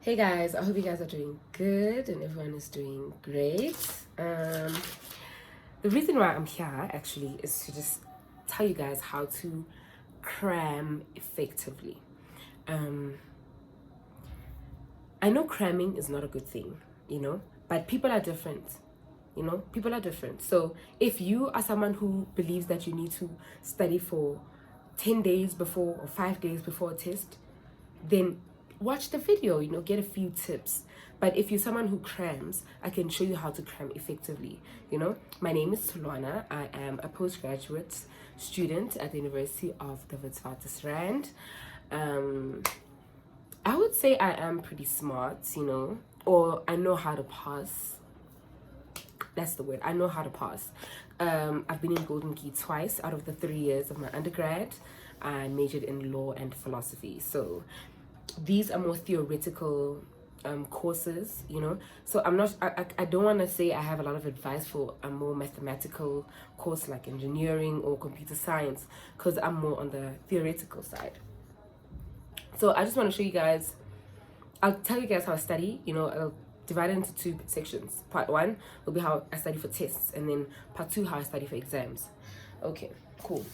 Hey guys, I hope you guys are doing good and everyone is doing great. The reason why I'm here actually is to just tell you guys how to cram effectively. I know cramming is not a good thing, but people are different. People are different. So if you are someone who believes that you need to study for 10 days before or 5 days before a test, then watch the video, get a few tips. But if you're someone who crams, I can show you how to cram effectively. My name is Missloana. I am a postgraduate student at the University of the Witwatersrand. I would say I am pretty smart, or I know how to pass. That's the word. I know how to pass. I've been in Golden Key twice out of the 3 years of my undergrad. I majored in law and philosophy. So these are more theoretical courses, so I don't want to say I have a lot of advice for a more mathematical course like engineering or computer science, because I'm more on the theoretical side. So I just want to show you guys, I'll tell you guys how I study. I'll divide it into 2 sections. Part 1 will be how I study for tests, and then part 2 how I study for exams. Okay, cool.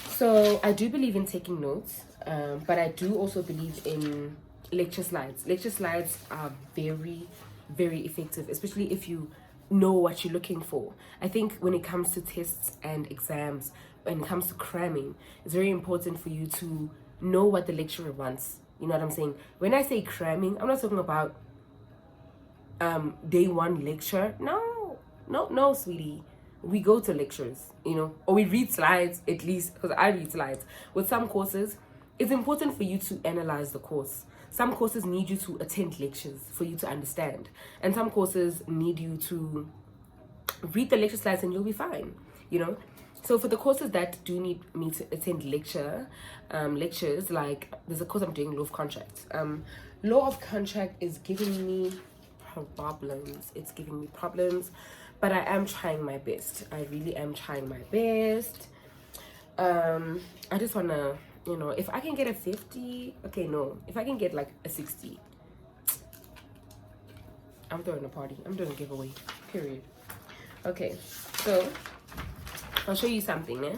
So I do believe in taking notes, but I do also believe in lecture slides. Lecture slides are very, very effective, especially if you know what you're looking for. I think when it comes to tests and exams, when it comes to cramming, it's very important for you to know what the lecturer wants. You know what I'm saying? When I say cramming, I'm not talking about day 1 lecture. No, sweetie. We go to lectures, or we read slides, at least, because I read slides. With some courses, it's important for you to analyze the course. Some courses need you to attend lectures for you to understand. And some courses need you to read the lecture slides and you'll be fine, So for the courses that do need me to attend lectures, like there's a course I'm doing, law of contract. Law of contract is giving me problems. It's giving me problems, but I am trying my best. I really am trying my best. I just wanna, if I can get a 50, okay, no, if I can get like a 60, I'm throwing a party. I'm doing a giveaway, period. Okay, so I'll show you something, eh?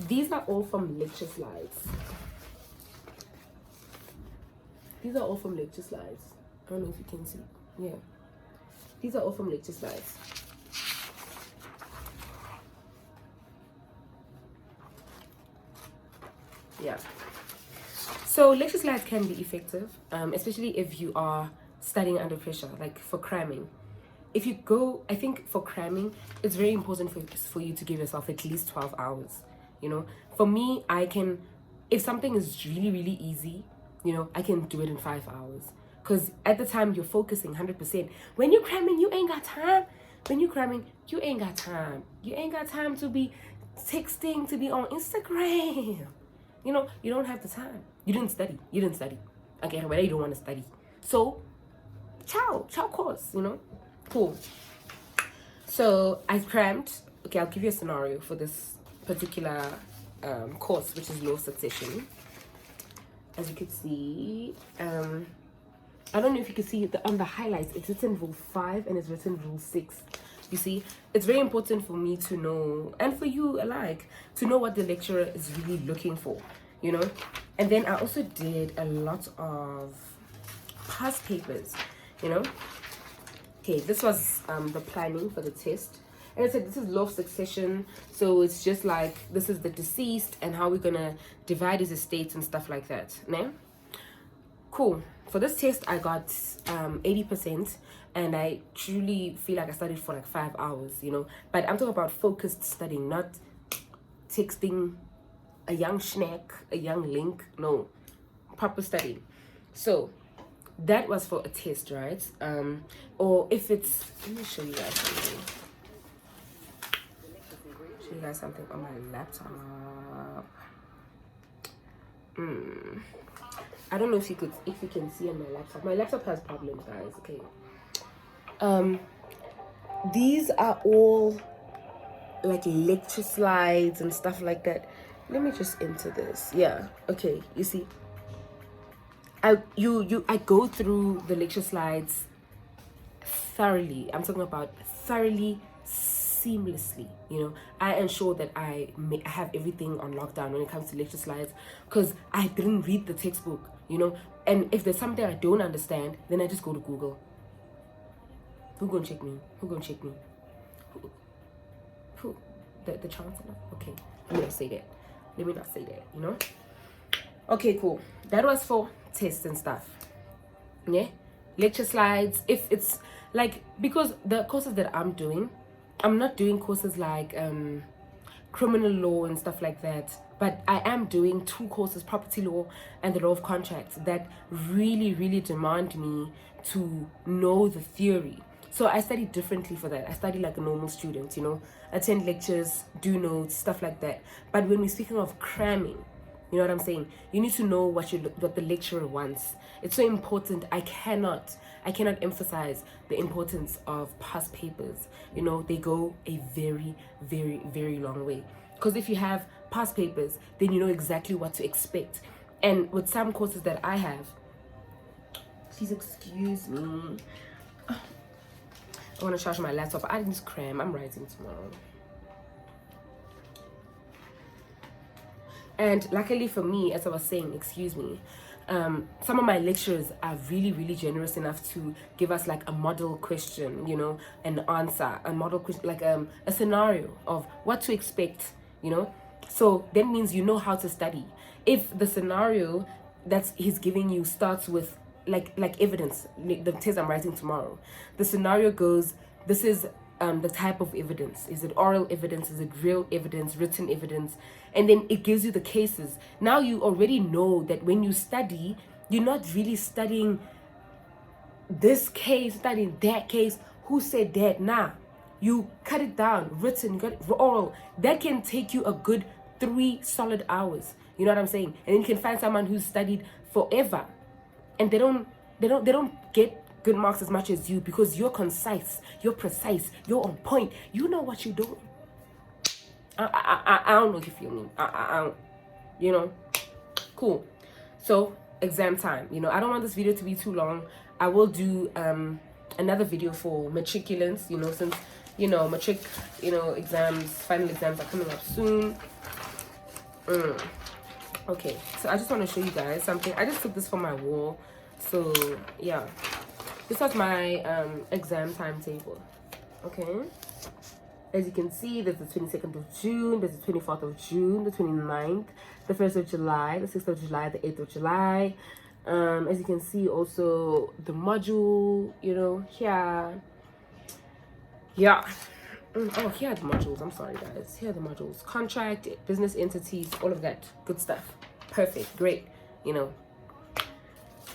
These are all from lecture slides. These are all from lecture slides. I don't know if you can see. Yeah. These are all from lecture slides. Yeah. So lecture slides can be effective, especially if you are studying under pressure, like for cramming. If you go, I think for cramming, it's very important for you to give yourself at least 12 hours. For me, I can, if something is really, really easy, I can do it in 5 hours. Because at the time, you're focusing 100%. When you're cramming, you ain't got time. When you're cramming, you ain't got time. You ain't got time to be texting, to be on Instagram. You don't have the time. You didn't study. Okay, whether you don't want to study. So, ciao course, Cool. So, I crammed. Okay, I'll give you a scenario for this particular course, which is law succession. As you can see, I don't know if you can see on the highlights, it's written rule 5 and it's written rule 6. You see, it's very important for me to know, and for you alike, to know what the lecturer is really looking for, And then I also did a lot of past papers, Okay, this was the planning for the test. And I said, this is law of succession. So it's just like, this is the deceased and how we're going to divide his estates and stuff like that. Né? Cool. For this test, I got 80%. And I truly feel like I studied for like 5 hours, But I'm talking about focused studying, not texting a young snack, a young link. No, proper studying. So that was for a test, right? Or if it's, let me show you guys something. Show you guys something on my laptop. I don't know if you can see on my laptop. My laptop has problems, guys. Okay. These are all like lecture slides and stuff like that. Let me just enter this. Yeah. Okay. You see, I go through the lecture slides thoroughly. I'm talking about thoroughly, seamlessly. I ensure that I have everything on lockdown when it comes to lecture slides, because I didn't read the textbook. And if there's something I don't understand, then I just go to Google. Who gonna check me? Who? The chancellor? Okay, let me not say that. Okay, cool. That was for tests and stuff. Yeah, lecture slides. If it's like, because the courses that I'm doing, I'm not doing courses like criminal law and stuff like that, but I am doing 2 courses, property law and the law of contracts, that really demand me to know the theory. So I study differently for that. I study like a normal student, attend lectures, do notes, stuff like that. But when we're speaking of cramming, you know what I'm saying? You need to know what the lecturer wants. It's so important. I cannot emphasize the importance of past papers. They go a very long way. Because if you have past papers, then you know exactly what to expect. And with some courses that I have, please excuse me. I want to charge my laptop. I didn't cram. I'm writing tomorrow. And luckily for me, as I was saying, some of my lecturers are really generous enough to give us like a model question, an answer, a model question, like a scenario of what to expect, So that means you know how to study. If the scenario that he's giving you starts with like evidence, the test I'm writing tomorrow, the scenario goes, this is the type of evidence. Is it oral evidence? Is it real evidence, written evidence? And then it gives you the cases. Now you already know that when you study, you're not really studying this case, studying that case. Who said that? Nah. You cut it down, written, you got it, oral. That can take you a good 3 solid hours. You know what I'm saying? And then you can find someone who's studied forever, and they don't get good marks as much as you, because you're concise, you're precise, you're on point, you know what you're doing. I don't know if you feel me. I don't, cool. So exam time, I don't want this video to be too long. I will do another video for matriculants, since matric exams, final exams are coming up soon. Okay, so I just want to show you guys something. I just took this from my wall. So yeah, this was my exam timetable. Okay, as you can see, there's the 22nd of June, there's the 24th of June, the 29th, the 1st of July, the 6th of July, the 8th of July. As you can see, also the module, here. Yeah. Oh, here are the modules. I'm sorry, guys. Here are the modules. Contract, business entities, all of that good stuff. Perfect. Great.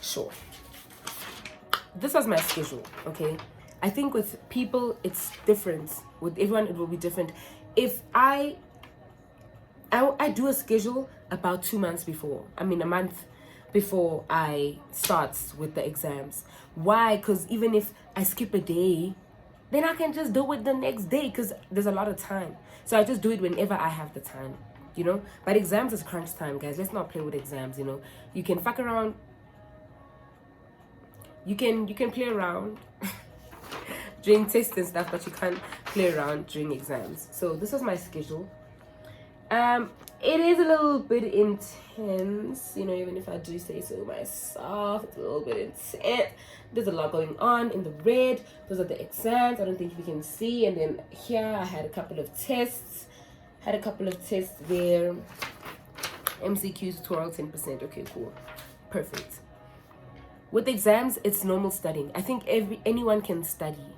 Sure. This was my schedule, okay? I think with people, it's different. With everyone, it will be different. If I do a schedule about 2 months before. A month before I start with the exams. Why? Because even if I skip a day, then I can just do it the next day, because there's a lot of time. So I just do it whenever I have the time, But exams is crunch time, guys. Let's not play with exams, You can fuck around. You can play around during tests and stuff, but you can't play around during exams. So this was my schedule. It is a little bit intense, even if I do say so myself. It's a little bit intense. There's a lot going on. In the red, those are the exams. I don't think you can see. And then here I had a couple of tests. There. MCQ tutorial 10%. Okay, cool. Perfect. With exams, it's normal studying. I think anyone can study,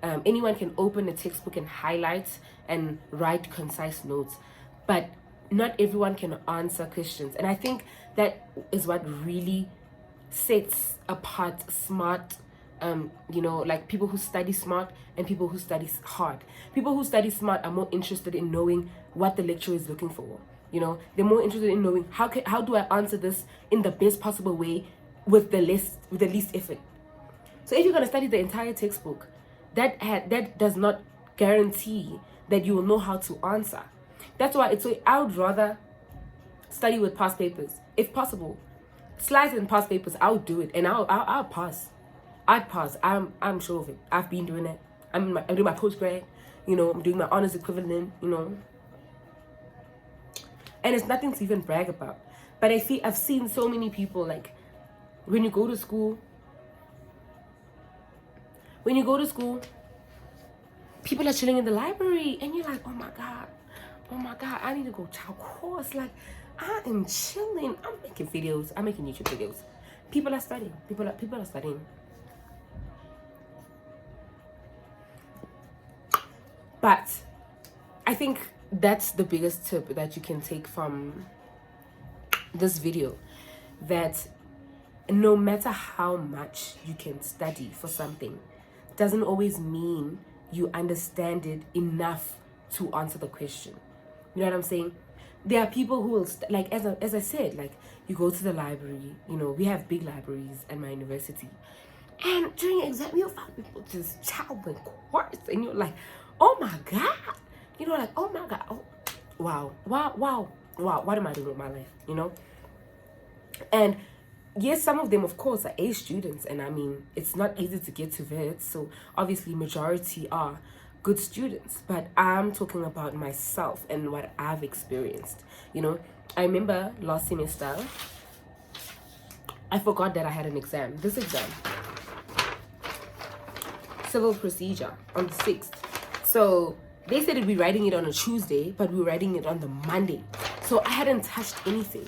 anyone can open a textbook and highlight and write concise notes, but not everyone can answer questions. And I think that is what really sets apart smart, like people who study smart and people who study hard. People who study smart are more interested in knowing what the lecturer is looking for. They're more interested in knowing how do I answer this in the best possible way with the least effort. So if you're going to study the entire textbook, that does not guarantee that you will know how to answer. That's why I would rather study with past papers, if possible. slides and past papers, I'll do it, and I'll pass. I'd pass. I'm sure of it. I've been doing it. I'm doing my postgrad. You know, I'm doing my honors equivalent. You know, and it's nothing to even brag about. But I've seen so many people, like, when you go to school, people are chilling in the library, and you're like, oh my god, I need to go to a course. Like, I am chilling. I'm making videos. I'm making YouTube videos. People are studying. People are studying. But I think that's the biggest tip that you can take from this video, that no matter how much you can study for something, doesn't always mean you understand it enough to answer the question. You know what I'm saying? There are people who will like, as I said, like, you go to the library. You know, we have big libraries at my university, and during exam you'll find people just chowing course, and you're like, oh my god, you know, like, oh my god, oh wow, what am I doing with my life? You know? And yes, some of them, of course, are A students, and I mean, it's not easy to get to that, so obviously majority are good students. But I'm talking about myself and what I've experienced. You know, I remember last semester, I forgot that I had an exam. This exam, civil procedure, on the 6th. So they said we'd be writing it on a Tuesday, but we were writing it on the Monday. So I hadn't touched anything.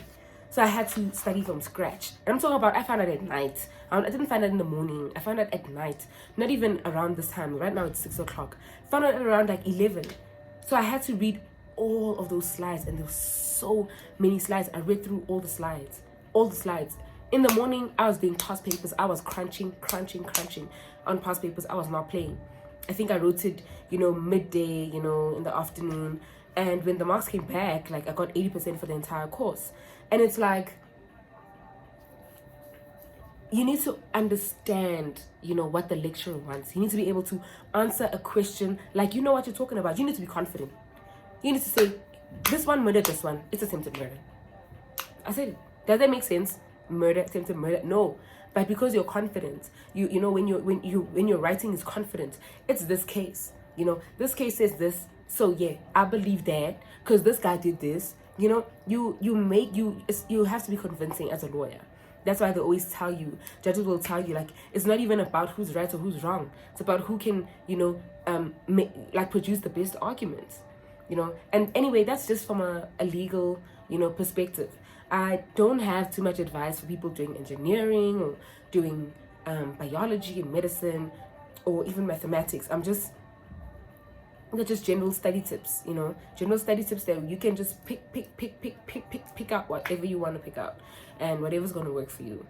So I had to study from scratch. And I'm talking about, I found out at night. I didn't find out in the morning. I found out at night. Not even around this time. Right now it's 6 o'clock. I found out around like 11. So I had to read all of those slides. And there were so many slides. I read through all the slides. All the slides. In the morning, I was doing past papers. I was crunching on past papers. I was not playing. I think I wrote it, you know, midday, you know, in the afternoon. And when the marks came back, like, I got 80% for the entire course. And it's like, you need to understand, you know, what the lecturer wants. You need to be able to answer a question like you know what you're talking about. You need to be confident. You need to say, this one murdered this one. It's attempted murder. I said, does that make sense? Murder, attempted murder? No. But because you're confident, you know, when your writing is confident, it's this case. You know, this case says this, so yeah, I believe that because this guy did this. You know, you have to be convincing as a lawyer. That's why they always tell you, judges will tell you, like, it's not even about who's right or who's wrong. It's about who can, you know, produce the best arguments. You know, and anyway, that's just from a legal, you know, perspective. I don't have too much advice for people doing engineering or doing biology and medicine or even mathematics. They're just general study tips, you know, general study tips that you can just pick out whatever you want to pick out and whatever's going to work for you.